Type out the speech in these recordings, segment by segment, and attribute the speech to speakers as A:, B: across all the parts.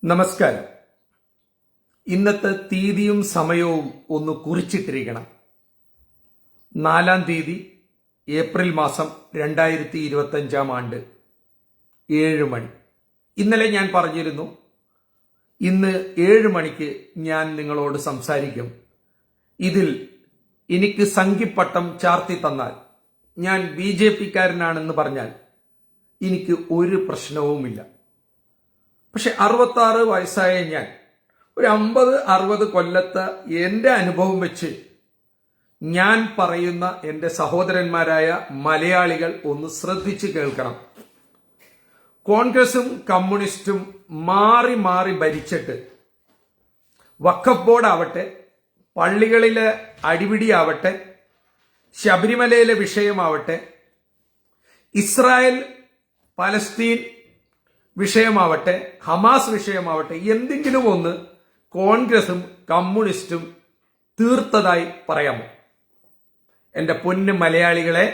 A: നമസ്കാരം. ഇന്നത്തെ തീയതിയും സമയവും ഒന്ന് കുറിച്ചിട്ടിരിക്കണം. 4-ാം തീയതി ഏപ്രിൽ മാസം 2025 ആണ്ട് 7 മണി. ഇന്നലെ ഞാൻ പറഞ്ഞിരുന്നു ഇന്ന് 7 മണിക്ക് ഞാൻ നിങ്ങളോട് സംസാരിക്കും. ഇതിൽ എനിക്ക് സംഘിപ്പട്ടം ചാർത്തി തന്നാൽ, ഞാൻ BJP-കാരനാണെന്ന് പറഞ്ഞാൽ എനിക്ക് ഒരു പ്രശ്നവുമില്ല. പക്ഷെ 66 വയസ്സായ ഞാൻ ഒരു 50-60 കൊല്ലത്തെ എന്റെ അനുഭവം വെച്ച് ഞാൻ പറയുന്ന എന്റെ സഹോദരന്മാരായ മലയാളികൾ ഒന്ന് ശ്രദ്ധിച്ചു കേൾക്കണം. കോൺഗ്രസും കമ്മ്യൂണിസ്റ്റും മാറി മാറി ഭരിച്ചിട്ട് വഖഫ് ബോർഡ് ആവട്ടെ, പള്ളികളിലെ അടിപിടിയാവട്ടെ, ശബരിമലയിലെ വിഷയമാവട്ടെ, ഇസ്രായേൽ പലസ്തീൻ വിഷയമാവട്ടെ, ഹമാസ് വിഷയമാവട്ടെ, എന്തെങ്കിലും ഒന്ന് കോൺഗ്രസും കമ്മ്യൂണിസ്റ്റും തീർത്തതായി പറയാമോ? എന്റെ പൊന്നു മലയാളികളെ,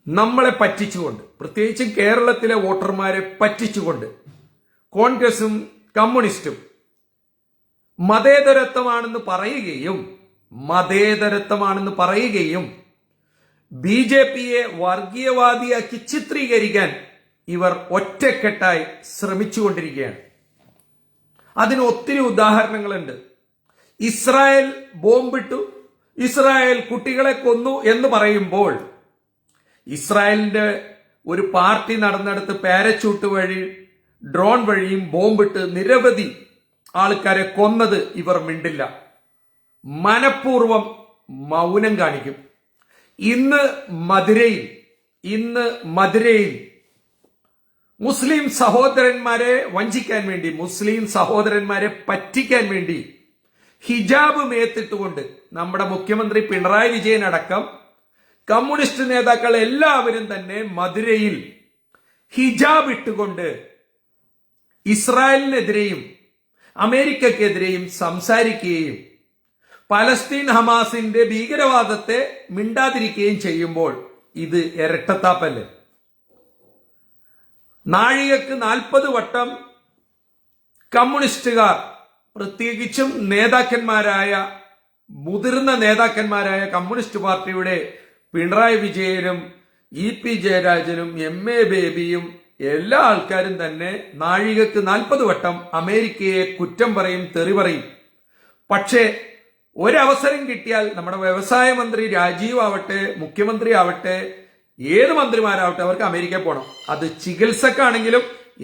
A: നമ്മളെ പറ്റിച്ചുകൊണ്ട്, പ്രത്യേകിച്ച് കേരളത്തിലെ വോട്ടർമാരെ പറ്റിച്ചുകൊണ്ട് കോൺഗ്രസും കമ്മ്യൂണിസ്റ്റും മതേതരത്വമാണെന്ന് പറയുകയും BJP-യെ വർഗീയവാദിയാക്കി ചിത്രീകരിക്കാൻ ഇവർ ഒറ്റക്കെട്ടായി ശ്രമിച്ചുകൊണ്ടിരിക്കുകയാണ്. അതിന് ഒത്തിരി ഉദാഹരണങ്ങളുണ്ട്. ഇസ്രായേൽ ബോംബിട്ടു, ഇസ്രായേൽ കുട്ടികളെ കൊന്നു എന്ന് പറയുമ്പോൾ ഇസ്രായേലിന്റെ ഒരു പാർട്ടി നടന്നെടുത്ത് പാരച്യൂട്ട് വഴി, ഡ്രോൺ വഴിയും ബോംബിട്ട് നിരവധി ആൾക്കാരെ കൊന്നത് ഇവർ മിണ്ടില്ല, മനഃപൂർവം മൗനം കാണിക്കും. ഇന്ന് മധുരയിൽ മുസ്ലിം സഹോദരന്മാരെ വഞ്ചിക്കാൻ വേണ്ടി, മുസ്ലിം സഹോദരന്മാരെ പറ്റിക്കാൻ വേണ്ടി ഹിജാബ് മേത്തിട്ടുകൊണ്ട് നമ്മുടെ മുഖ്യമന്ത്രി പിണറായി വിജയൻ അടക്കം കമ്മ്യൂണിസ്റ്റ് നേതാക്കൾ എല്ലാവരും തന്നെ മധുരയിൽ ഹിജാബ് ഇട്ടുകൊണ്ട് ഇസ്രായേലിനെതിരെയും അമേരിക്കക്കെതിരെയും സംസാരിക്കുകയും പലസ്തീൻ ഹമാസിന്റെ ഭീകരവാദത്തെ മിണ്ടാതിരിക്കുകയും ചെയ്യുമ്പോൾ ഇത് ഇരട്ടത്താപ്പല്ലേ? നാഴികക്ക് 40 വട്ടം കമ്മ്യൂണിസ്റ്റുകാർ, പ്രത്യേകിച്ചും മുതിർന്ന നേതാക്കന്മാരായ കമ്മ്യൂണിസ്റ്റ് പാർട്ടിയുടെ പിണറായി വിജയനും EP ജയരാജനും MA ബേബിയും എല്ലാ ആൾക്കാരും തന്നെ നാഴികക്ക് 40 വട്ടം അമേരിക്കയെ കുറ്റം പറയും, തെറി പറയും. പക്ഷേ ഒരവസരം കിട്ടിയാൽ നമ്മുടെ വ്യവസായ മന്ത്രി രാജീവ് ആവട്ടെ, മുഖ്യമന്ത്രി ആവട്ടെ, ഏത് മന്ത്രിമാരാവട്ടെ, അവർക്ക് അമേരിക്കയിൽ പോകണം. അത് ചികിത്സക്കാണെങ്കിലും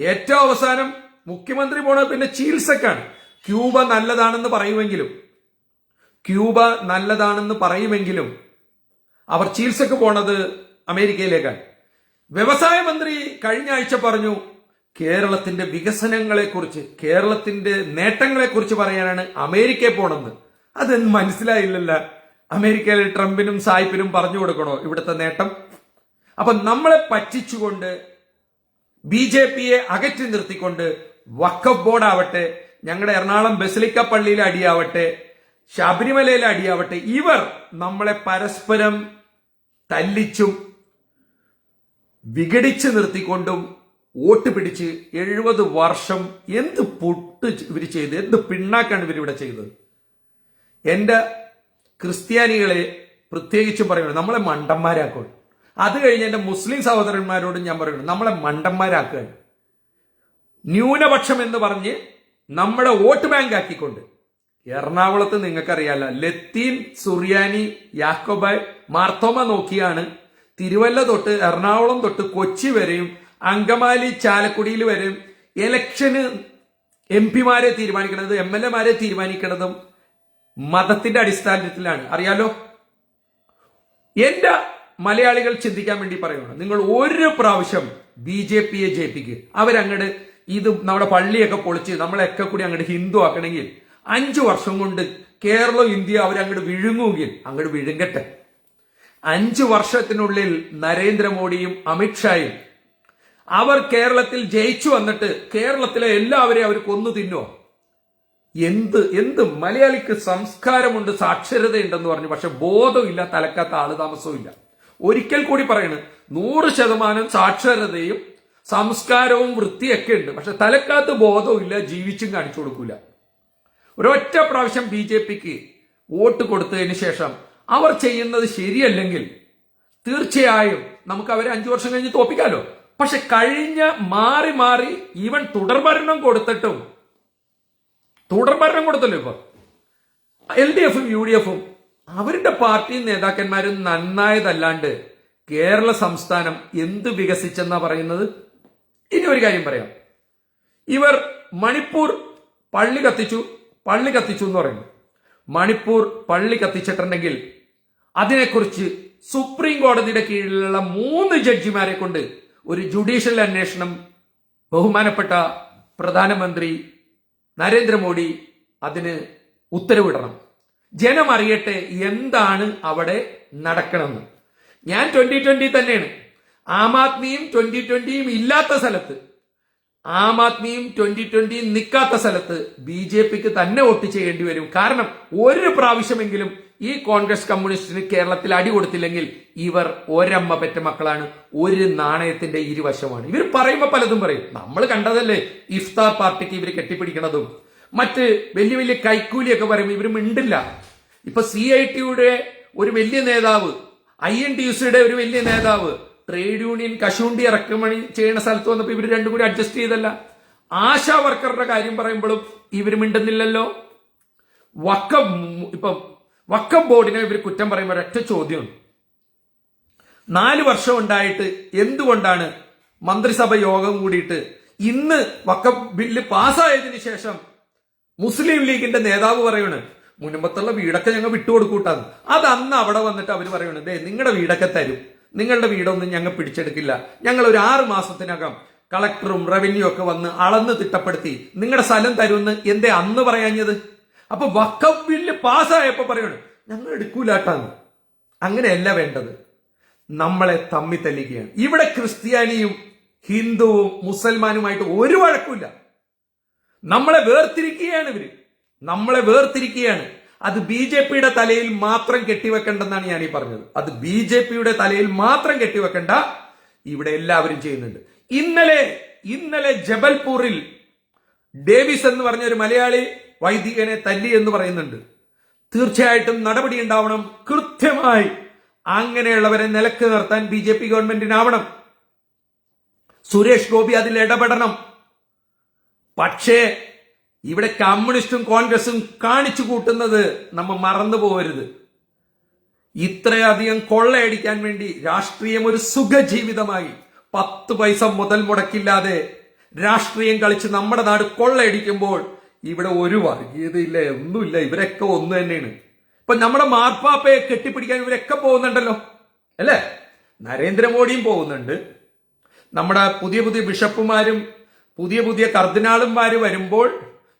A: ഏറ്റവും അവസാനം മുഖ്യമന്ത്രി പോണത് പിന്നെ ചികിത്സക്കാണ്. ക്യൂബ നല്ലതാണെന്ന് പറയുമെങ്കിലും അവർ ചികിത്സക്ക് പോണത് അമേരിക്കയിലേക്കാണ്. വ്യവസായ മന്ത്രി കഴിഞ്ഞ ആഴ്ച പറഞ്ഞു, കേരളത്തിന്റെ വികസനങ്ങളെക്കുറിച്ച്, കേരളത്തിന്റെ നേട്ടങ്ങളെക്കുറിച്ച് പറയാനാണ് അമേരിക്കയിൽ പോണെന്ന്. അതൊന്നും മനസ്സിലായില്ലല്ലോ. അമേരിക്കയിൽ ട്രംപിനും സായിപ്പിനും പറഞ്ഞു കൊടുക്കണോ ഇവിടുത്തെ നേട്ടം? അപ്പൊ നമ്മളെ പറ്റിച്ചുകൊണ്ട് BJP-യെ അകറ്റി നിർത്തിക്കൊണ്ട് വഖഫ് ബോർഡ് ആവട്ടെ, ഞങ്ങളുടെ എറണാകുളം ബസിലിക്ക പള്ളിയിലെ അടിയാവട്ടെ, ശബരിമലയിലെ അടിയാവട്ടെ, ഇവർ നമ്മളെ പരസ്പരം തല്ലിച്ചും വിഘടിച്ചു നിർത്തിക്കൊണ്ടും വോട്ട് പിടിച്ച് 70 വർഷം എന്ത് പൊട്ട് ഇവർ ചെയ്ത്, എന്ത് പിണ്ണാക്കാണ് ഇവരിവിടെ ചെയ്തത്? എന്റെ ക്രിസ്ത്യാനികളെ പ്രത്യേകിച്ചും പറയുന്നത്, നമ്മളെ മണ്ടന്മാരാക്കുക. അത് കഴിഞ്ഞ് എന്റെ മുസ്ലിം സഹോദരന്മാരോടും ഞാൻ പറയുന്നത്, നമ്മളെ മണ്ടന്മാരാക്കുക. ന്യൂനപക്ഷം എന്ന് പറഞ്ഞ് നമ്മുടെ വോട്ട് ബാങ്ക് ആക്കിക്കൊണ്ട് എറണാകുളത്ത് നിങ്ങൾക്കറിയാലോ, ലത്തീൻ, സുറിയാനി, യാക്കോബായ്, മാർത്തോമ നോക്കിയാണ് തിരുവല്ല തൊട്ട് എറണാകുളം തൊട്ട് കൊച്ചി വരെയും അങ്കമാലി, ചാലക്കുടിയിൽ വരെയും ഇലക്ഷന് MP-മാരെ തീരുമാനിക്കുന്നത്, MLA-മാരെ തീരുമാനിക്കുന്നതും മതത്തിന്റെ അടിസ്ഥാനത്തിലാണ്. അറിയാലോ. എന്റെ മലയാളികൾ ചിന്തിക്കാൻ വേണ്ടി പറയുകയാണ്, നിങ്ങൾ ഒരു പ്രാവശ്യം BJP-യെ ജയിപ്പിക്കുക. അവരങ്ങട് ഇത് നമ്മുടെ പള്ളിയൊക്കെ പൊളിച്ച് നമ്മളെയൊക്കെ കൂടി അങ്ങോട്ട് ഹിന്ദു ആക്കണമെങ്കിൽ 5 വർഷം കൊണ്ട് കേരളം, ഇന്ത്യ അവരങ്ങോട്ട് വിഴുങ്ങുമെങ്കിൽ അങ്ങോട്ട് വിഴുങ്ങട്ടെ. 5 വർഷത്തിനുള്ളിൽ നരേന്ദ്രമോദിയും അമിത്ഷായും അവർ കേരളത്തിൽ ജയിച്ചു വന്നിട്ട് കേരളത്തിലെ എല്ലാവരെയും അവർ കൊന്നു തിന്നോ? എന്ത് മലയാളിക്ക് സംസ്കാരമുണ്ട്, സാക്ഷരതയുണ്ടെന്ന് പറഞ്ഞു, പക്ഷെ ബോധമില്ല, തലക്കാത്ത ആള് താമസവും ഇല്ല. ഒരിക്കൽ കൂടി പറയുന്നത്, 100% സാക്ഷരതയും സംസ്കാരവും വൃത്തിയൊക്കെ ഉണ്ട്. പക്ഷെ തലക്കകത്ത് ബോധവും ഇല്ല, ജീവിച്ചും കാണിച്ചു കൊടുക്കൂല. ഒരൊറ്റ പ്രാവശ്യം BJPക്ക് വോട്ട് കൊടുത്തതിന് ശേഷം അവർ ചെയ്യുന്നത് ശരിയല്ലെങ്കിൽ തീർച്ചയായും നമുക്ക് അവരെ 5 വർഷം കഴിഞ്ഞ് തോപ്പിക്കാലോ. പക്ഷെ കഴിഞ്ഞ മാറി മാറി ഈവൻ തുടർഭരണം കൊടുത്തല്ലോ ഇപ്പൊ LDFും UDFും അവരുടെ പാർട്ടി നേതാക്കന്മാരും നന്നായതല്ലാണ്ട് കേരള സംസ്ഥാനം എന്ത് വികസിച്ചെന്നാ പറയുന്നത്? ഇനി ഒരു കാര്യം പറയാം. ഇവർ മണിപ്പൂർ പള്ളി കത്തിച്ചു എന്ന് പറയുന്നു. മണിപ്പൂർ പള്ളി കത്തിച്ചിട്ടുണ്ടെങ്കിൽ അതിനെക്കുറിച്ച് സുപ്രീം കോടതിയുടെ കീഴിലുള്ള 3 ജഡ്ജിമാരെ കൊണ്ട് ഒരു ജുഡീഷ്യൽ അന്വേഷണം ബഹുമാനപ്പെട്ട പ്രധാനമന്ത്രി നരേന്ദ്രമോദി അതിന് ഉത്തരവിടണം. ജനം അറിയട്ടെ എന്താണ് അവിടെ നടക്കണമെന്ന്. ഞാൻ 2020 തന്നെയാണ്. ആം ആദ്മിയും 2020യും ഇല്ലാത്ത സ്ഥലത്ത്, ആം ആദ്മിയും 2020യും നിൽക്കാത്ത സ്ഥലത്ത് BJPക്ക് തന്നെ വോട്ട് ചെയ്യേണ്ടി വരും. കാരണം ഒരു പ്രാവശ്യമെങ്കിലും ഈ കോൺഗ്രസ് കമ്മ്യൂണിസ്റ്റിന് കേരളത്തിൽ അടി കൊടുത്തില്ലെങ്കിൽ ഇവർ ഒരമ്മ പെറ്റ മക്കളാണ്, ഒരു നാണയത്തിന്റെ ഇരുവശമാണ്. ഇവർ പറയുമ്പോ പലതും പറയും. നമ്മൾ കണ്ടതല്ലേ ഇഫ്താർ പാർട്ടിക്ക് ഇവർ കെട്ടിപ്പിടിക്കണതും മറ്റ് വലിയ വലിയ കൈക്കൂലിയൊക്കെ പറയുമ്പോൾ ഇവർ മിണ്ടില്ല. ഇപ്പൊ CITയുടെ ഒരു വലിയ നേതാവ്, INTUCയുടെ ഒരു വലിയ നേതാവ് ട്രേഡ് യൂണിയൻ കശുവണ്ടി ഇറക്കുമതി ചെയ്യുന്ന സ്ഥലത്ത് വന്നപ്പോ ഇവർ രണ്ടും കൂടി അഡ്ജസ്റ്റ് ചെയ്തല്ല. ആശാ വർക്കറുടെ കാര്യം പറയുമ്പോഴും ഇവർ മിണ്ടുന്നില്ലല്ലോ. വഖഫ് ബോർഡിനെ ഇവർ കുറ്റം പറയുമ്പോൾ ഒരൊറ്റ ചോദ്യം, 4 വർഷം ഉണ്ടായിട്ട് എന്തുകൊണ്ടാണ് മന്ത്രിസഭ യോഗം കൂടിയിട്ട് ഇന്ന് വഖഫ് ബില്ല് പാസ്സായതിനു ശേഷം മുസ്ലിം ലീഗിന്റെ നേതാവ് പറയണ് മുൻപത്തുള്ള വീടൊക്കെ ഞങ്ങൾ വിട്ടുകൊടുക്കൂട്ടാന്ന്. അത് അന്ന് അവിടെ വന്നിട്ട് അവർ പറയണു, ദേ നിങ്ങളുടെ വീടൊക്കെ തരും, നിങ്ങളുടെ വീടൊന്നും ഞങ്ങൾ പിടിച്ചെടുക്കില്ല, ഞങ്ങൾ ഒരു 6 മാസത്തിനകം കളക്ടറും റവന്യൂ ഒക്കെ വന്ന് അളന്ന് തിട്ടപ്പെടുത്തി നിങ്ങളുടെ സ്ഥലം തരുമെന്ന് എന്തേ അന്ന് പറയാഞ്ഞത്? അപ്പൊ വഖഫ് ബില്ല് പാസ്സായപ്പോ പറയണു ഞങ്ങൾ എടുക്കൂലാട്ടാന്ന്. അങ്ങനെയല്ല വേണ്ടത്. നമ്മളെ തമ്മി തല്ലിക്കുകയാണ്. ഇവിടെ ക്രിസ്ത്യാനിയും ഹിന്ദുവും മുസൽമാനുമായിട്ട് ഒരു വഴക്കുമില്ല. നമ്മളെ വേർതിരിക്കുകയാണ്. അത് BJPയുടെ തലയിൽ മാത്രം കെട്ടിവെക്കണ്ടെന്നാണ് ഞാൻ ഈ പറഞ്ഞത്. അത് BJPയുടെ തലയിൽ മാത്രം കെട്ടിവെക്കണ്ട, ഇവിടെ എല്ലാവരും ചെയ്യുന്നുണ്ട്. ഇന്നലെ ജബൽപൂരിൽ ഡേവിസ് എന്ന് പറഞ്ഞ ഒരു മലയാളി വൈദികനെ തല്ലി എന്ന് പറയുന്നുണ്ട്. തീർച്ചയായിട്ടും നടപടി ഉണ്ടാവണം. കൃത്യമായി അങ്ങനെയുള്ളവരെ നിലക്ക് നിർത്താൻ BJP ഗവൺമെന്റിനാവണം. സുരേഷ് ഗോപി അതിൽ ഇടപെടണം. പക്ഷേ ഇവിടെ കമ്മ്യൂണിസ്റ്റും കോൺഗ്രസും കാണിച്ചു കൂട്ടുന്നത് നമ്മൾ മറന്നു പോകരുത്. ഇത്രയധികം കൊള്ളയടിക്കാൻ വേണ്ടി രാഷ്ട്രീയം ഒരു സുഖജീവിതമായി 10 പൈസ മുതൽ മുടക്കില്ലാതെ രാഷ്ട്രീയം കളിച്ച് നമ്മുടെ നാട് കൊള്ളയടിക്കുമ്പോൾ ഇവിടെ ഒരു വർഗീയതയില്ല, ഒന്നുമില്ല. ഇവരൊക്കെ ഒന്ന് തന്നെയാണ്. ഇപ്പൊ നമ്മുടെ മാർപ്പാപ്പയെ കെട്ടിപ്പിടിക്കാൻ ഇവരൊക്കെ പോകുന്നുണ്ടല്ലോ അല്ലേ? നരേന്ദ്രമോദിയും പോകുന്നുണ്ട്. നമ്മുടെ പുതിയ ബിഷപ്പുമാരും പുതിയ കർദിനാളുമാര് വരുമ്പോൾ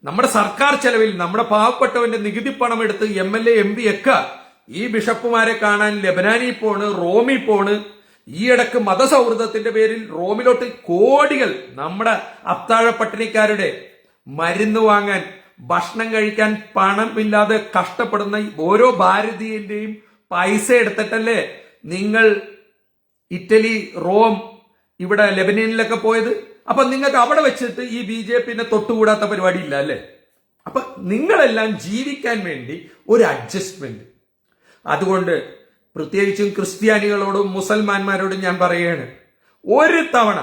A: നമ്മുടെ സർക്കാർ ചെലവിൽ നമ്മുടെ പാവപ്പെട്ടവന്റെ നികുതി പണം എടുത്ത് MLA MP ഒക്കെ ഈ ബിഷപ്പുമാരെ കാണാൻ ലെബനാനിൽ പോണ്, റോമിൽ പോണ്. ഈയിടക്ക് മതസൗഹൃദത്തിന്റെ പേരിൽ റോമിലോട്ട് കോടികൾ നമ്മുടെ അത്താഴ പട്ടിണിക്കാരുടെ മരുന്ന് വാങ്ങാൻ, ഭക്ഷണം കഴിക്കാൻ പണമില്ലാതെ കഷ്ടപ്പെടുന്ന ഓരോ ഭാരതീയന്റെയും പൈസ എടുത്തിട്ടല്ലേ നിങ്ങൾ ഇറ്റലി, റോം, ഇവിടെ ലെബനനിലൊക്കെ പോയത്? അപ്പൊ നിങ്ങൾക്ക് അവിടെ വെച്ചിട്ട് ഈ BJPനെ തൊട്ടുകൂടാത്ത പരിപാടി ഇല്ല അല്ലേ? അപ്പൊ നിങ്ങളെല്ലാം ജീവിക്കാൻ വേണ്ടി ഒരു അഡ്ജസ്റ്റ്മെന്റ്. അതുകൊണ്ട് പ്രത്യേകിച്ചും ക്രിസ്ത്യാനികളോടും മുസൽമാന്മാരോടും ഞാൻ പറയുകയാണ്, ഒരു തവണ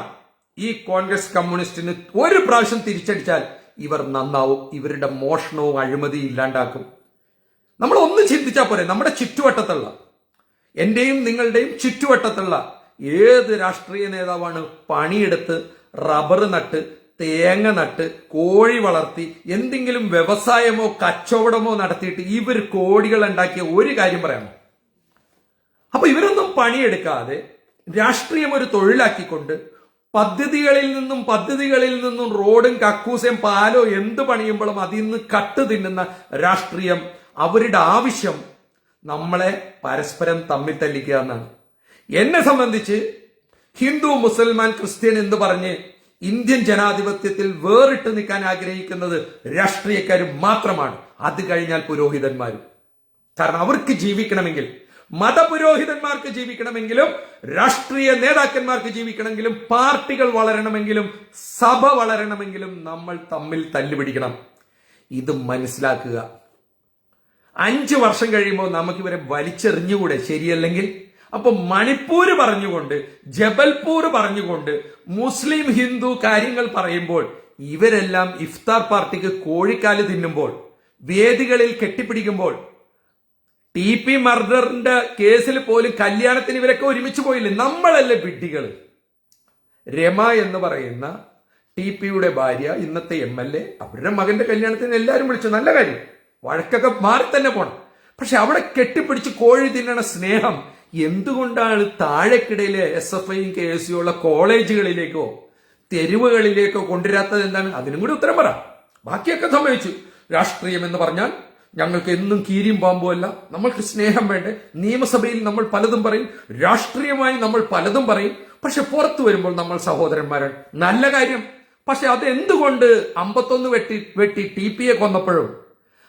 A: ഈ കോൺഗ്രസ് കമ്മ്യൂണിസ്റ്റിന് ഒരു പ്രാവശ്യം തിരിച്ചടിച്ചാൽ ഇവർ നന്നാവും. ഇവരുടെ മോഷണവും അഴിമതിയും ഇല്ലാണ്ടാക്കും. നമ്മൾ ഒന്ന് ചിന്തിച്ചാൽ പോരെ, നമ്മുടെ ചുറ്റുവട്ടത്തുള്ള, എന്റെയും നിങ്ങളുടെയും ചുറ്റുവട്ടത്തുള്ള ഏത് രാഷ്ട്രീയ നേതാവാണ് പണിയെടുത്ത് റബ്ബർ നട്ട്, തേങ്ങ നട്ട്, കോഴി വളർത്തി എന്തെങ്കിലും വ്യവസായമോ കച്ചവടമോ നടത്തിയിട്ട് ഇവർ കോടികൾ ഉണ്ടാക്കിയ ഒരു കാര്യം പറയാമോ? അപ്പൊ ഇവരൊന്നും പണിയെടുക്കാതെ രാഷ്ട്രീയം ഒരു തൊഴിലാക്കിക്കൊണ്ട് പദ്ധതികളിൽ നിന്നും റോഡും കക്കൂസയും പാലോ എന്ത് പണിയുമ്പോഴും അതിൽ നിന്ന് കട്ട് തിന്നുന്ന രാഷ്ട്രീയം. അവരുടെ ആവശ്യം നമ്മളെ പരസ്പരം തമ്മിൽ തല്ലിക്കുക എന്നാണ്. എന്നെ സംബന്ധിച്ച് ഹിന്ദു, മുസൽമാൻ, ക്രിസ്ത്യൻ എന്ന് പറഞ്ഞ് ഇന്ത്യൻ ജനാധിപത്യത്തിൽ വേറിട്ട് നിൽക്കാൻ ആഗ്രഹിക്കുന്നത് രാഷ്ട്രീയക്കാരും മാത്രമാണ്. അത് കഴിഞ്ഞാൽ പുരോഹിതന്മാരും. കാരണം അവർക്ക് ജീവിക്കണമെങ്കിൽ മതപുരോഹിതന്മാർക്ക് ജീവിക്കണമെങ്കിലും രാഷ്ട്രീയ നേതാക്കന്മാർക്ക് ജീവിക്കണമെങ്കിലും പാർട്ടികൾ വളരണമെങ്കിലും സഭ വളരണമെങ്കിലും നമ്മൾ തമ്മിൽ തല്ലുപിടിക്കണം. ഇത് മനസ്സിലാക്കുക. 5 വർഷം കഴിയുമ്പോൾ നമുക്കിവരെ വലിച്ചെറിഞ്ഞുകൂടെ ശരിയല്ലെങ്കിൽ? അപ്പൊ മണിപ്പൂര് പറഞ്ഞുകൊണ്ട്, ജബൽപൂർ പറഞ്ഞുകൊണ്ട്, മുസ്ലിം ഹിന്ദു കാര്യങ്ങൾ പറയുമ്പോൾ ഇവരെല്ലാം ഇഫ്താർ പാർട്ടിക്ക് കോഴിക്കാല് തിന്നുമ്പോൾ, വേദികളിൽ കെട്ടിപ്പിടിക്കുമ്പോൾ, TP മർഡറിന്റെ കേസിൽ പോലും കല്യാണത്തിന് ഇവരൊക്കെ ഒരുമിച്ച് പോയില്ലേ? നമ്മളല്ലേ വിഡ്ഢികൾ? രമ എന്ന് പറയുന്ന TPയുടെ ഭാര്യ, ഇന്നത്തെ MLA, അവരുടെ മകന്റെ കല്യാണത്തിന് എല്ലാവരും വിളിച്ചു. നല്ല കാര്യം, വഴക്കൊക്കെ മാറി തന്നെ പോണം. പക്ഷെ അവിടെ കെട്ടിപ്പിടിച്ച് കോഴി തിന്നണ സ്നേഹം എന്തുകൊണ്ടാണ് താഴെക്കിടയിലെ SFIയും KSU ഉള്ള കോളേജുകളിലേക്കോ തെരുവുകളിലേക്കോ കൊണ്ടുവരാത്തത്? എന്താണ്? അതിനും കൂടി ഉത്തരം പറ. ബാക്കിയൊക്കെ സമ്മതിച്ചു. രാഷ്ട്രീയം എന്ന് പറഞ്ഞാൽ ഞങ്ങൾക്ക് എന്നും കീരിയും പാമ്പും അല്ല, നമ്മൾക്ക് സ്നേഹം വേണ്ടേ. നിയമസഭയിൽ നമ്മൾ പലതും പറയും, രാഷ്ട്രീയമായി നമ്മൾ പലതും പറയും. പക്ഷെ പുറത്തു വരുമ്പോൾ നമ്മൾ സഹോദരന്മാരാണ്. നല്ല കാര്യം. പക്ഷെ അത് എന്തുകൊണ്ട് 51 വെട്ടി TPയെ കൊന്നപ്പോഴും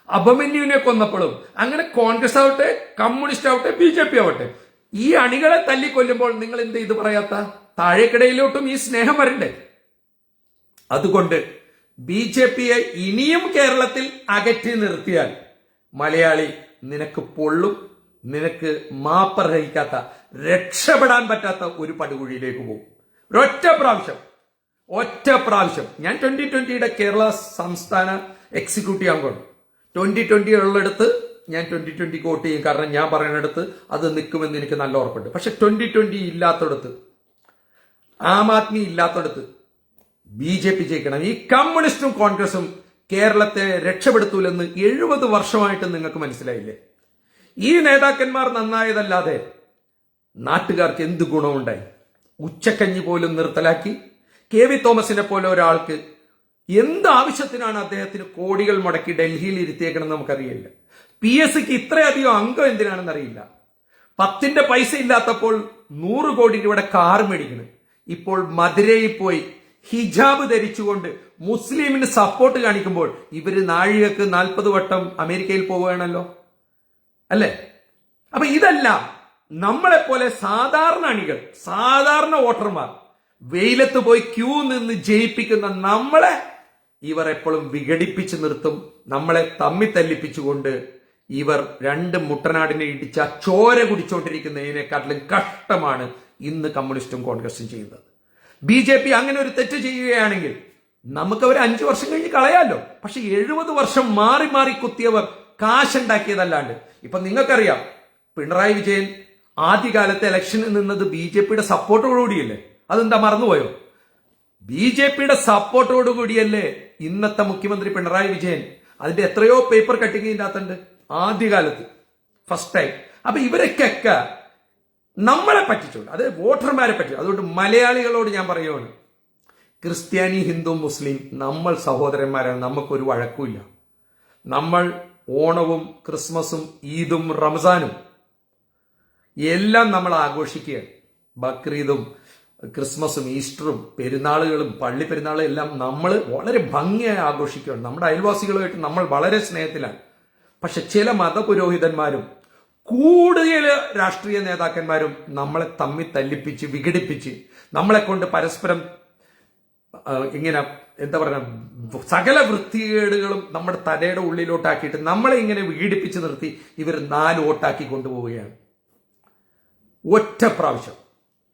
A: അഭിമന്യുവിനെ കൊന്നപ്പോഴും, അങ്ങനെ കോൺഗ്രസ് ആവട്ടെ, കമ്മ്യൂണിസ്റ്റ് ആവട്ടെ, BJP ആവട്ടെ, ഈ അണികളെ തല്ലിക്കൊല്ലുമ്പോൾ നിങ്ങൾ എന്ത് ഇത് പറയാത്ത? താഴേക്കിടയിലോട്ടും ഈ സ്നേഹം വരണ്ടേ? അതുകൊണ്ട് BJPയെ ഇനിയും കേരളത്തിൽ അകറ്റി നിർത്തിയാൽ മലയാളി നിനക്ക് പൊള്ളും. നിനക്ക് മാപ്പർഹിക്കാത്ത, രക്ഷപ്പെടാൻ പറ്റാത്ത ഒരു പടുകുഴിയിലേക്ക് പോകും. ഒറ്റ പ്രാവശ്യം ഞാൻ 2020യുടെ കേരള സംസ്ഥാന എക്സിക്യൂട്ടീവ് അംഗമാണ്. 2020 ഉള്ളിടത്ത് ഞാൻ 2020 വോട്ട് ചെയ്യും. കാരണം ഞാൻ പറയുന്നിടത്ത് അത് നിൽക്കുമെന്ന് എനിക്ക് നല്ല ഉറപ്പുണ്ട്. പക്ഷെ 2020 ഇല്ലാത്തടത്ത്, ആം ആദ്മി ഇല്ലാത്തടത്ത് BJP ജയിക്കണം. ഈ കമ്മ്യൂണിസ്റ്റും കോൺഗ്രസും കേരളത്തെ രക്ഷപ്പെടുത്തൂലെന്ന് 70 വർഷമായിട്ട് നിങ്ങൾക്ക് മനസ്സിലായില്ലേ? ഈ നേതാക്കന്മാർ നന്നായതല്ലാതെ നാട്ടുകാർക്ക് എന്ത് ഗുണമുണ്ടായി? ഉച്ചക്കഞ്ഞി പോലും നിർത്തലാക്കി. KV തോമസിനെ പോലെ ഒരാൾക്ക് എന്ത് ആവശ്യത്തിനാണ് അദ്ദേഹത്തിന് കോടികൾ മുടക്കി ഡൽഹിയിൽ ഇരുത്തിയേക്കണമെന്ന് നമുക്കറിയില്ല. PSCക്ക് ഇത്രയധികം അംഗം എന്തിനാണെന്ന് അറിയില്ല. 10ന്റെ പൈസ ഇല്ലാത്തപ്പോൾ 100 കോടി രൂപയുടെ കാർ മേടിക്കണം. ഇപ്പോൾ മധുരയിൽ പോയി ഹിജാബ് ധരിച്ചുകൊണ്ട് മുസ്ലിമിന് സപ്പോർട്ട് കാണിക്കുമ്പോൾ ഇവര് നാഴികക്ക് 40 വട്ടം അമേരിക്കയിൽ പോവുകയാണല്ലോ, അല്ലേ? അപ്പൊ ഇതെല്ലാം നമ്മളെപ്പോലെ സാധാരണ അണികൾ, സാധാരണ വോട്ടർമാർ വെയിലത്ത് പോയി ക്യൂ നിന്ന് ജയിപ്പിക്കുന്ന നമ്മളെ ഇവർ എപ്പോഴും വിഘടിപ്പിച്ചു നിർത്തും. നമ്മളെ തമ്മി തല്ലിപ്പിച്ചുകൊണ്ട് ഇവർ 2 മുട്ടനാടിനെ ഇടിച്ച ചോര കുടിച്ചുകൊണ്ടിരിക്കുന്നതിനെക്കാട്ടിലും കഷ്ടമാണ് ഇന്ന് കമ്മ്യൂണിസ്റ്റും കോൺഗ്രസും ചെയ്യുന്നത്. BJP അങ്ങനെ ഒരു തെറ്റ് ചെയ്യുകയാണെങ്കിൽ നമുക്ക് അവർ 5 വർഷം കഴിഞ്ഞ് കളയാലോ. പക്ഷെ 70 വർഷം മാറി മാറി കുത്തിയവർ കാശുണ്ടാക്കിയതല്ലാണ്ട്. ഇപ്പൊ നിങ്ങൾക്കറിയാം, പിണറായി വിജയൻ ആദ്യകാലത്തെ ഇലക്ഷനിൽ നിന്നത് BJPയുടെ സപ്പോർട്ടോടുകൂടിയല്ലേ? അതെന്താ മറന്നുപോയോ? BJPയുടെ സപ്പോർട്ടോടുകൂടിയല്ലേ ഇന്നത്തെ മുഖ്യമന്ത്രി പിണറായി വിജയൻ. അതിന്റെ എത്രയോ പേപ്പർ കട്ടിങ് ഇതിന്റെ അകത്തുണ്ട് ആദ്യകാലത്ത്, ഫസ്റ്റ് ടൈം. അപ്പൊ ഇവരൊക്കെ നമ്മളെ പറ്റിച്ചുകൊണ്ട്, അത് വോട്ടർമാരെ പറ്റി. അതുകൊണ്ട് മലയാളികളോട് ഞാൻ പറയുകയാണ്, ക്രിസ്ത്യാനി, ഹിന്ദു, മുസ്ലിം നമ്മൾ സഹോദരന്മാരാണ്. നമുക്കൊരു വഴക്കുമില്ല. നമ്മൾ ഓണവും ക്രിസ്മസും ഈദും റംസാനും എല്ലാം നമ്മൾ ആഘോഷിക്കുകയാണ്. ബക്രീദും ക്രിസ്മസും ഈസ്റ്ററും പെരുന്നാളുകളും പള്ളി പെരുന്നാളും എല്ലാം നമ്മൾ വളരെ ഭംഗിയായി ആഘോഷിക്കുകയാണ്. നമ്മുടെ അയൽവാസികളുമായിട്ട് നമ്മൾ വളരെ സ്നേഹത്തിലാണ്. പക്ഷെ ചില മതപുരോഹിതന്മാരും കൂടുതൽ രാഷ്ട്രീയ നേതാക്കന്മാരും നമ്മളെ തമ്മി തല്ലിപ്പിച്ച് വിഘടിപ്പിച്ച് നമ്മളെ കൊണ്ട് പരസ്പരം ഇങ്ങനെ എന്താ പറയുക, സകല വൃത്തികേടുകളും നമ്മുടെ തലയുടെ ഉള്ളിലോട്ടാക്കിയിട്ട് നമ്മളെ ഇങ്ങനെ വിഘടിപ്പിച്ച് നിർത്തി ഇവർ 4 വോട്ടാക്കി കൊണ്ടുപോവുകയാണ്. ഒറ്റ പ്രാവശ്യം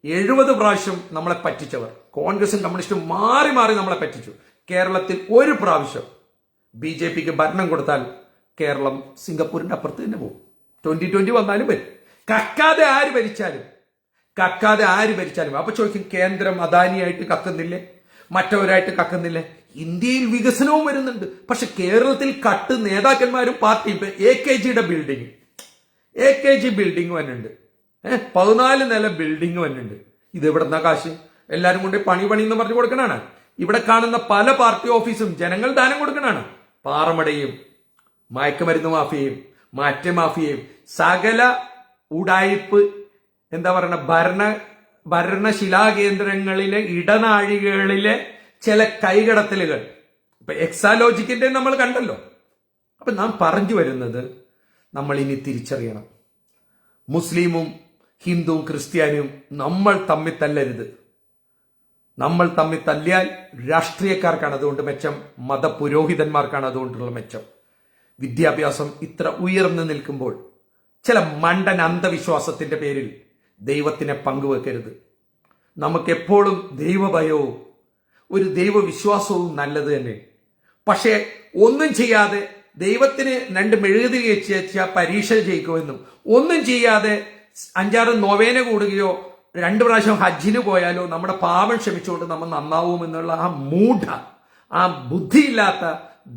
A: 70 പ്രാവശ്യം നമ്മളെ പറ്റിച്ചവർ, കോൺഗ്രസും കമ്മ്യൂണിസ്റ്റും മാറി മാറി നമ്മളെ പറ്റിച്ചു. കേരളത്തിൽ ഒരു പ്രാവശ്യം BJPക്ക് ഭരണം കൊടുത്താൽ കേരളം സിംഗപ്പൂരിന്റെ അപ്പുറത്ത് തന്നെ പോകും. 2020 വന്നാലും വരും. കക്കാതെ ആര് ഭരിച്ചാലും. അപ്പൊ ചോദിക്കും, കേന്ദ്രം അദാനിയായിട്ട് കക്കുന്നില്ലേ, മറ്റവരായിട്ട് കക്കുന്നില്ലേ? ഇന്ത്യയിൽ വികസനവും വരുന്നുണ്ട്. പക്ഷെ കേരളത്തിൽ കട്ട് നേതാക്കന്മാരും പാർട്ടിയും. AKGയുടെ ബിൽഡിംഗ് വന്നിട്ടുണ്ട്, 14 നില ബിൽഡിംഗ് വന്നിട്ടുണ്ട്. ഇത് എവിടെന്നാ കാശ്? എല്ലാരും കൊണ്ട് പണി എന്ന് പറഞ്ഞു കൊടുക്കണാണ്. ഇവിടെ കാണുന്ന പല പാർട്ടി ഓഫീസും ജനങ്ങൾ ദാനം കൊടുക്കണാണ്. പാറമടയും മയക്കുമരുന്ന് മാഫിയയും മറ്റ് മാഫിയയും സകല ഉടായിപ്പ് എന്താ പറയുക, ഭരണശിലാകേന്ദ്രങ്ങളിലെ ഇടനാഴികളിലെ ചില കൈകടത്തലുകൾ ഇപ്പൊ എക്സാലോജിക്കിന്റെ നമ്മൾ കണ്ടല്ലോ. അപ്പൊ നാം പറഞ്ഞു വരുന്നത്, നമ്മൾ ഇനി തിരിച്ചറിയണം, മുസ്ലിമും ഹിന്ദുവും ക്രിസ്ത്യാനിയും നമ്മൾ തമ്മിൽ തല്ലരുത്. നമ്മൾ തമ്മിൽ തല്ലിയാൽ രാഷ്ട്രീയക്കാർക്കാണ് അതുകൊണ്ട് മെച്ചം, മതപുരോഹിതന്മാർക്കാണ് അതുകൊണ്ടുള്ള മെച്ചം. വിദ്യാഭ്യാസം ഇത്ര ഉയർന്നു നിൽക്കുമ്പോൾ ചില മണ്ടൻ അന്ധവിശ്വാസത്തിന്റെ പേരിൽ ദൈവത്തിനെ പങ്കുവെക്കരുത്. നമുക്കെപ്പോഴും ദൈവഭയവും ഒരു ദൈവവിശ്വാസവും നല്ലത് തന്നെ. പക്ഷേ ഒന്നും ചെയ്യാതെ ദൈവത്തിന് 2 മെഴുകുതിരി വെച്ച് പരീക്ഷ ജയിക്കുമെന്നും ഒന്നും ചെയ്യാതെ 5-6 നൊവേന കൂടുകയോ 2 പ്രാവശ്യം ഹജ്ജിന് പോയാലോ നമ്മുടെ പാപം ക്ഷമിച്ചുകൊണ്ട് നമ്മൾ നന്നാവുമെന്നുള്ള ആ ബുദ്ധിയില്ലാത്ത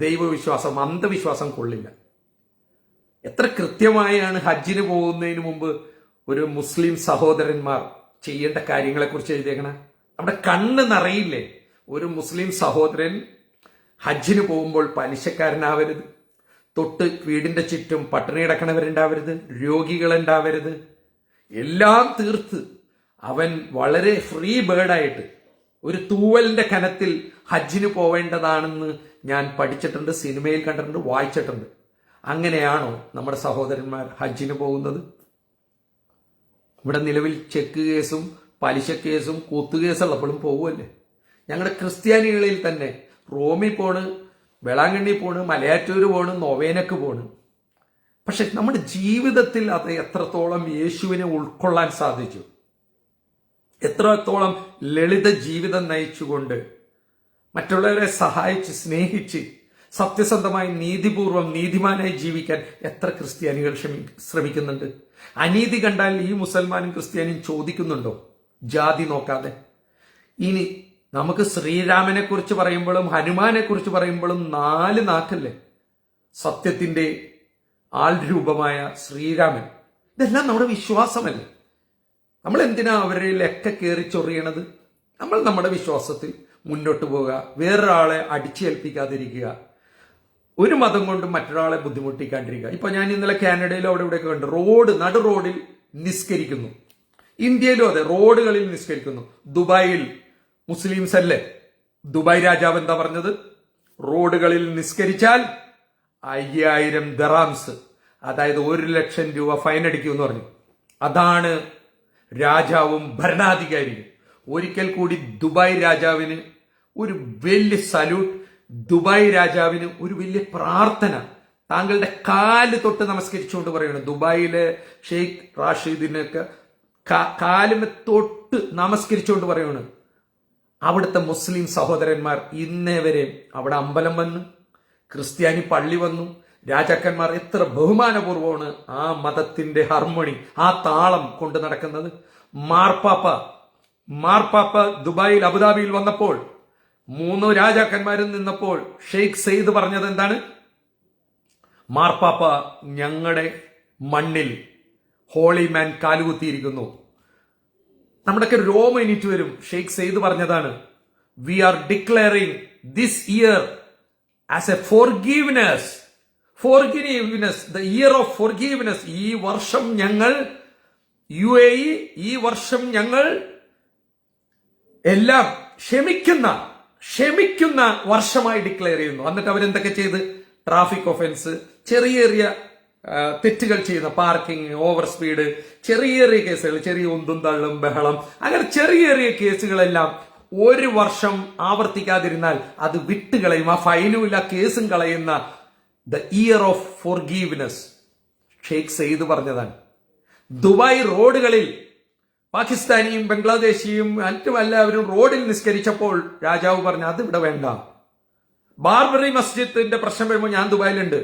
A: ദൈവവിശ്വാസം, അന്ധവിശ്വാസം കൊള്ളില്ല. എത്ര കൃത്യമായാണ് ഹജ്ജിന് പോകുന്നതിന് മുമ്പ് ഒരു മുസ്ലിം സഹോദരന്മാർ ചെയ്യേണ്ട കാര്യങ്ങളെക്കുറിച്ച് എഴുതിയേക്കണ. നമ്മുടെ കണ്ണ് നിറയില്ലേ. ഒരു മുസ്ലിം സഹോദരൻ ഹജ്ജിന് പോകുമ്പോൾ പലിശക്കാരനാവരുത്, തൊട്ട് വീടിന്റെ ചുറ്റും പട്ടിണി കിടക്കണവരുണ്ടാവരുത്, രോഗികളുണ്ടാവരുത്, എല്ലാം തീർത്ത് അവൻ വളരെ ഫ്രീ ബേർഡായിട്ട് ഒരു തൂവലിന്റെ കനത്തിൽ ഹജ്ജിന് പോവേണ്ടതാണെന്ന് ഞാൻ പഠിച്ചിട്ടുണ്ട്, സിനിമയിൽ കണ്ടിട്ടുണ്ട്, വായിച്ചിട്ടുണ്ട്. അങ്ങനെയാണോ നമ്മുടെ സഹോദരന്മാർ ഹജ്ജിന് പോകുന്നത്? ഇവിടെ നിലവിൽ ചെക്ക് കേസും പലിശ കേസും കൂത്തുകേസുള്ളപ്പോഴും പോകുമല്ലേ. ഞങ്ങളുടെ ക്രിസ്ത്യാനികളിൽ തന്നെ റോമിൽ പോണ്, വേളാങ്കണ്ണി പോണ്, മലയാറ്റൂര് പോണ്, നൊവേനക്ക് പോണ്. പക്ഷെ നമ്മുടെ ജീവിതത്തിൽ അത് എത്രത്തോളം യേശുവിനെ ഉൾക്കൊള്ളാൻ സാധിച്ചു, എത്രത്തോളം ലളിത ജീവിതം നയിച്ചുകൊണ്ട് മറ്റുള്ളവരെ സഹായിച്ച് സ്നേഹിച്ച് സത്യസന്ധമായി നീതിപൂർവം നീതിമാനായി ജീവിക്കാൻ എത്ര ക്രിസ്ത്യാനികൾ ശ്രമിക്കുന്നുണ്ട്. അനീതി കണ്ടാൽ ഈ മുസൽമാനും ക്രിസ്ത്യാനിയും ചോദിക്കുന്നുണ്ടോ, ജാതി നോക്കാതെ? ഇനി നമുക്ക് ശ്രീരാമനെ കുറിച്ച് പറയുമ്പോഴും ഹനുമാനെ കുറിച്ച് പറയുമ്പോഴും 4 നാക്കല്ലേ. സത്യത്തിന്റെ ആൾ രൂപമായ ശ്രീരാമൻ, ഇതെല്ലാം നമ്മുടെ വിശ്വാസമല്ലേ. നമ്മൾ എന്തിനാ അവരിലൊക്കെ കയറി ചൊറിയണത്? നമ്മൾ നമ്മുടെ വിശ്വാസത്തിൽ മുന്നോട്ട് പോവുക, വേറൊരാളെ അടിച്ചേൽപ്പിക്കാതിരിക്കുക, ഒരു മതം കൊണ്ട് മറ്റൊരാളെ ബുദ്ധിമുട്ടിക്കാണ്ടിരിക്കുക. ഇപ്പൊ ഞാൻ ഇന്നലെ കാനഡയിലോ അവിടെ ഇവിടെയൊക്കെ കണ്ടു, നടു റോഡിൽ നിസ്കരിക്കുന്നു. ഇന്ത്യയിലും അതെ, റോഡുകളിൽ നിസ്കരിക്കുന്നു. ദുബായിൽ മുസ്ലിംസ് അല്ലേ, ദുബായ് രാജാവ് എന്താ പറഞ്ഞത്? റോഡുകളിൽ നിസ്കരിച്ചാൽ 5000 ദറാംസ്, അതായത് 1,00,000 രൂപ ഫൈൻ അടിക്കുമെന്ന് പറഞ്ഞു. അതാണ് രാജാവും ഭരണാധികാരിയും. ഒരിക്കൽ കൂടി ദുബായ് രാജാവിന് ഒരു വലിയ സല്യൂട്ട്, ദുബായ് രാജാവിന് ഒരു വലിയ പ്രാർത്ഥന. താങ്കളുടെ കാല് തൊട്ട് നമസ്കരിച്ചുകൊണ്ട് പറയുന്നു. ദുബായിലെ ഷെയ്ഖ് റാഷിദിനൊക്കെ കാലുമെ തൊട്ട് നമസ്കരിച്ചുകൊണ്ട് പറയുന്നു. അവിടുത്തെ മുസ്ലിം സഹോദരന്മാർ ഇന്നേ വരെ അവിടെ അമ്പലം വന്നു, ക്രിസ്ത്യാനി പള്ളി വന്നു. രാജാക്കന്മാർ എത്ര ബഹുമാനപൂർവ്വമാണ് ആ മതത്തിന്റെ ഹാർമോണി, ആ താളം കൊണ്ട് നടക്കുന്നത്. മാർപ്പാപ്പ ദുബായിൽ അബുദാബിയിൽ വന്നപ്പോൾ 3 രാജാക്കന്മാരും നിന്നപ്പോൾ ഷെയ്ഖ് സെയ്ദ് പറഞ്ഞത് എന്താണ്? മാർപ്പാപ്പ ഞങ്ങളുടെ മണ്ണിൽ ഹോളി മാൻ കാലുകുത്തിയിരിക്കുന്നു. നമ്മുടെയൊക്കെ രോമം എണീറ്റ് വരും. ഷെയ്ഖ് സെയ്ദ് പറഞ്ഞതാണ്, we are declaring this year as a forgiveness, the year of forgiveness. ഈ വർഷം ഞങ്ങൾ UAE, ഈ വർഷം ഞങ്ങൾ എല്ലാം ക്ഷമിക്കുന്ന വർഷമായി ഡിക്ലെയർ ചെയ്യുന്നു. എന്നിട്ട് അവരെന്തൊക്കെ ചെയ്ത്? ട്രാഫിക് ഒഫൻസ്, ചെറിയ തെറ്റുകൾ ചെയ്യുന്ന, പാർക്കിംഗ്, ഓവർ സ്പീഡ്, ചെറിയ കേസുകൾ, ചെറിയ ഉന്തും തള്ളും ബഹളം, അങ്ങനെ ചെറിയ കേസുകളെല്ലാം 1 വർഷം ആവർത്തിക്കാതിരുന്നാൽ അത് വിട്ടുകളയും, ആ ഫൈനും ഇല്ല കേസും കളയുന്ന the year of forgiveness Sheikh Zayed പറഞ്ഞതാണ്. ദുബായ് റോഡുകളിൽ പാകിസ്ഥാനിയും ബംഗ്ലാദേശിയും മറ്റുമെല്ലാവരും റോഡിൽ നിസ്കരിച്ചപ്പോൾ രാജാവ് പറഞ്ഞു, അത് ഇവിടെ വേണ്ട. ബാർബറി മസ്ജിദിന്റെ പ്രശ്നം വരുമ്പോൾ ഞാൻ ദുബായിലുണ്ട്,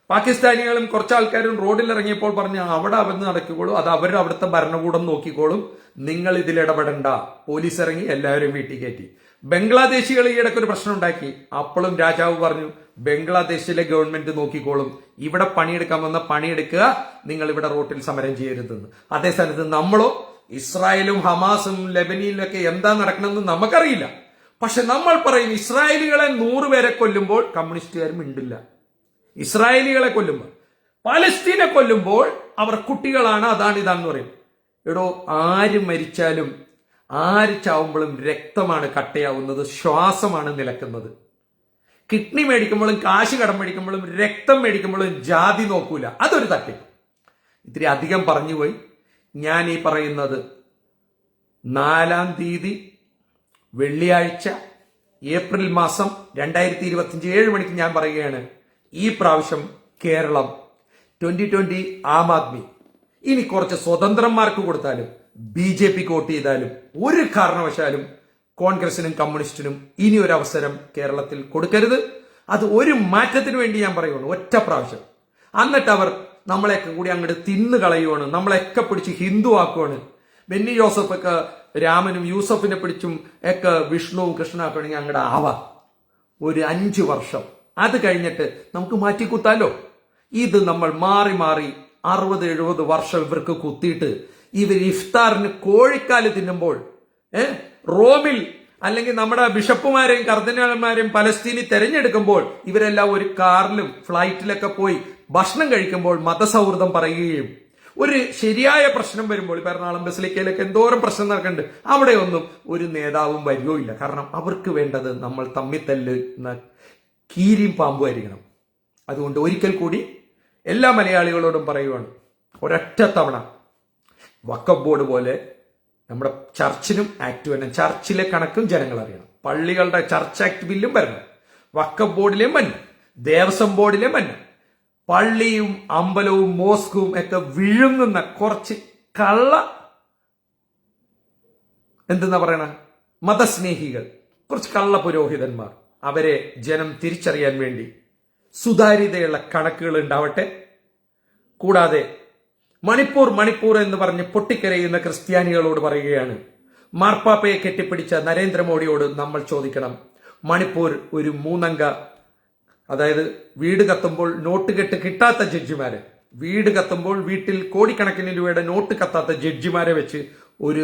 A: പാകിസ്ഥാനികളും കുറച്ച് ആൾക്കാരും റോഡിൽ ഇറങ്ങിയപ്പോൾ പറഞ്ഞു, അവിടെ അവന്ന് നടക്കിക്കോളും, അത് അവരുടെ അവിടുത്തെ ഭരണകൂടം നോക്കിക്കോളും, നിങ്ങൾ ഇതിൽ ഇടപെടണ്ട. പോലീസ് ഇറങ്ങി എല്ലാവരും വീട്ടിൽ കയറ്റി. ബംഗ്ലാദേശികൾ ഈയിടയ്ക്ക് ഒരു പ്രശ്നം ഉണ്ടാക്കി. അപ്പോഴും രാജാവ് പറഞ്ഞു, ബംഗ്ലാദേശിലെ ഗവൺമെന്റ് നോക്കിക്കോളും, ഇവിടെ പണിയെടുക്കാൻ വന്ന പണിയെടുക്കുക, നിങ്ങൾ ഇവിടെ റോട്ടിൽ സമരം ചെയ്യരുതെന്ന്. അതേ സ്ഥലത്ത് നമ്മളോ ഇസ്രായേലും ഹമാസും ലെബനിയിലൊക്കെ എന്താ നടക്കണമെന്ന് നമുക്കറിയില്ല. പക്ഷെ നമ്മൾ പറയും, ഇസ്രായേലികളെ 100 പേരെ കൊല്ലുമ്പോൾ കമ്മ്യൂണിസ്റ്റുകാരും മിണ്ടില്ല. ഇസ്രായേലികളെ കൊല്ലുമ്പോൾ, പലസ്തീനെ കൊല്ലുമ്പോൾ അവർ കുട്ടികളാണ്, അതാണ് ഇതാണെന്ന് പറയും. എടോ, ആര് മരിച്ചാലും ആര് ചാവുമ്പോഴും രക്തമാണ് കട്ടയാവുന്നത്, ശ്വാസമാണ് നിലക്കുന്നത്. കിഡ്നി മേടിക്കുമ്പോഴും കാശ് കടം മേടിക്കുമ്പോഴും രക്തം മേടിക്കുമ്പോഴും ജാതി നോക്കൂല, അതൊരു തട്ടിപ്പ്. ഇത്തിരി അധികം പറഞ്ഞുപോയി. ഞാൻ ഈ പറയുന്നത് 4-ാം തീയതി വെള്ളിയാഴ്ച ഏപ്രിൽ മാസം 2025 7 മണിക്ക് ഞാൻ പറയുകയാണ്, ഈ പ്രാവശ്യം കേരളം 2020 ആം ആദ്മി ഇനി കുറച്ച് സ്വതന്ത്രന്മാർക്ക് കൊടുത്താലും BJPക്ക് വോട്ട് ചെയ്താലും ഒരു കാരണവശാലും കോൺഗ്രസിനും കമ്മ്യൂണിസ്റ്റിനും ഇനി ഒരു അവസരം കേരളത്തിൽ കൊടുക്കരുത്. അത് ഒരു മാറ്റത്തിന് വേണ്ടി ഞാൻ പറയുകയാണ്, ഒറ്റ പ്രാവശ്യം. എന്നിട്ട് അവർ നമ്മളെയൊക്കെ കൂടി അങ്ങോട്ട് തിന്നു കളയുവാണ്, നമ്മളെയൊക്കെ പിടിച്ച് ഹിന്ദു ആക്കുവാണ്. ബെന്നി ജോസഫൊക്കെ രാമനും യൂസഫിനെ പിടിച്ചും ഒക്കെ വിഷ്ണുവും കൃഷ്ണനാക്കുകയാണെങ്കിൽ അങ്ങോട്ട് ആവാം. ഒരു 5 വർഷം അത് കഴിഞ്ഞിട്ട് നമുക്ക് മാറ്റി കുത്താലോ. ഇത് നമ്മൾ മാറി മാറി 60-70 വർഷം ഇവർക്ക് കുത്തിയിട്ട് ഇവർ ഇഫ്താറിന് കോഴിക്കാല് തിന്നുമ്പോൾ റോമിൽ അല്ലെങ്കിൽ നമ്മുടെ ബിഷപ്പുമാരെയും കർദിനാൾമാരെയും പലസ്തീനി തെരഞ്ഞെടുക്കുമ്പോൾ ഇവരെല്ലാം ഒരു കാറിലും ഫ്ലൈറ്റിലൊക്കെ പോയി ഭക്ഷണം കഴിക്കുമ്പോൾ മതസൗഹൃദം പറയുകയും ഒരു ശരിയായ പ്രശ്നം വരുമ്പോൾ എറണാകുളം ബസിലിക്കയിലൊക്കെ എന്തോരം പ്രശ്നം നടക്കുന്നുണ്ട്, അവിടെയൊന്നും ഒരു നേതാവും വരികയില്ല. കാരണം അവർക്ക് വേണ്ടത് നമ്മൾ തമ്മിൽ തല്ലുന്ന കീരിയും പാമ്പും ആയിരിക്കണം. അതുകൊണ്ട് ഒരിക്കൽ കൂടി എല്ലാ മലയാളികളോടും പറയുവാണ്, ഒരൊറ്റ തവണ വഖഫ് ബോർഡ് പോലെ നമ്മുടെ ചർച്ചിനും ആക്ട് വരണം. ചർച്ചിലെ കണക്കും ജനങ്ങൾ അറിയണം. പള്ളികളുടെ ചർച്ച് ആക്ട് ബില്ലും വരണം, വഖഫ് ബോർഡിലെയും വരണം, ദേവസ്വം ബോർഡിലെയും വരണം. പള്ളിയും അമ്പലവും മോസ്കും ഒക്കെ വിഴുങ്ങുന്ന കുറച്ച് കള്ള എന്തെന്നാ പറയണ മതസ്നേഹികൾ, കുറച്ച് കള്ള പുരോഹിതന്മാർ, അവരെ ജനം തിരിച്ചറിയാൻ വേണ്ടി സുതാര്യതയുള്ള കണക്കുകൾ ഉണ്ടാവട്ടെ. കൂടാതെ മണിപ്പൂർ എന്ന് പറഞ്ഞ് പൊട്ടിക്കരയുന്ന ക്രിസ്ത്യാനികളോട് പറയുകയാണ്, മാർപ്പാപ്പയെ കെട്ടിപ്പിടിച്ച നരേന്ദ്രമോദിയോട് നമ്മൾ ചോദിക്കണം, മണിപ്പൂർ ഒരു 3 അംഗ, അതായത് വീട് കത്തുമ്പോൾ നോട്ട് കെട്ട് കിട്ടാത്ത ജഡ്ജിമാരെ, വീട് കത്തുമ്പോൾ വീട്ടിൽ കോടിക്കണക്കിന് രൂപയുടെ നോട്ട് കത്താത്ത ജഡ്ജിമാരെ വെച്ച് ഒരു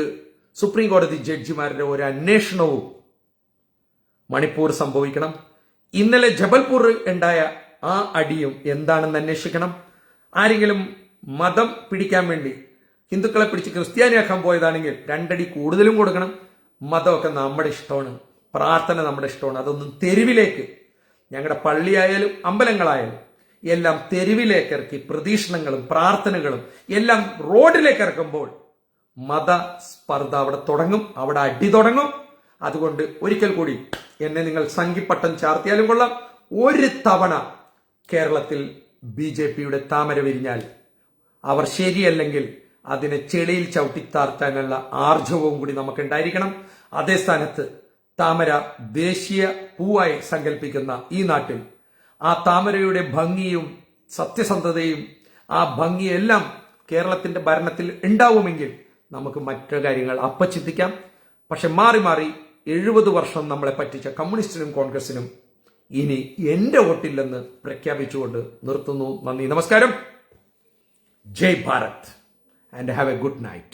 A: സുപ്രീം കോടതി ജഡ്ജിമാരുടെ ഒരു അന്വേഷണവും മണിപ്പൂർ സംഭവിക്കണം. ഇന്നലെ ജബൽപൂർ ഉണ്ടായ ആ അടിയും എന്താണെന്ന് അന്വേഷിക്കണം. ആരെങ്കിലും മതം പിടിക്കാൻ വേണ്ടി ഹിന്ദുക്കളെ പിടിച്ച് ക്രിസ്ത്യാനിയാക്കാൻ പോയതാണെങ്കിൽ 2 അടി കൂടുതലും കൊടുക്കണം. മതമൊക്കെ നമ്മുടെ ഇഷ്ടമാണ്, പ്രാർത്ഥന നമ്മുടെ ഇഷ്ടമാണ്. അതൊന്നും തെരുവിലേക്ക്, ഞങ്ങളുടെ പള്ളിയായാലും അമ്പലങ്ങളായാലും എല്ലാം തെരുവിലേക്ക് ഇറക്കി പ്രദക്ഷിണങ്ങളും പ്രാർത്ഥനകളും എല്ലാം റോഡിലേക്ക് ഇറക്കുമ്പോൾ മതസ്പർദ്ധ അവിടെ തുടങ്ങും, അവിടെ അടി തുടങ്ങും. അതുകൊണ്ട് ഒരിക്കൽ കൂടി എന്നെ നിങ്ങൾ സംഘിപ്പട്ടം ചാർത്തിയാലും കൊള്ളാം, ഒരു തവണ കേരളത്തിൽ BJPയുടെ താമര വിരിഞ്ഞാൽ അവർ ശരിയല്ലെങ്കിൽ അതിനെ ചെളിയിൽ ചവിട്ടിത്താർത്താനുള്ള ആർജവവും കൂടി നമുക്ക് ഉണ്ടായിരിക്കണം. അതേ സ്ഥാനത്ത് താമര ദേശീയ പൂവായി സങ്കല്പിക്കുന്ന ഈ നാട്ടിൽ ആ താമരയുടെ ഭംഗിയും സത്യസന്ധതയും ആ ഭംഗിയെല്ലാം കേരളത്തിന്റെ ഭരണത്തിൽ ഉണ്ടാവുമെങ്കിൽ നമുക്ക് മറ്റു കാര്യങ്ങൾ അപ്പച്ചിന്തിക്കാം. പക്ഷെ മാറി മാറി 70 വർഷം നമ്മളെ പറ്റിച്ച കമ്മ്യൂണിസ്റ്റിനും കോൺഗ്രസിനും ഇനി എന്റെ വോട്ടില്ലെന്ന് പ്രഖ്യാപിച്ചുകൊണ്ട് നിർത്തുന്നു. നന്ദി, നമസ്കാരം. ജയ് Bharat and have a good night.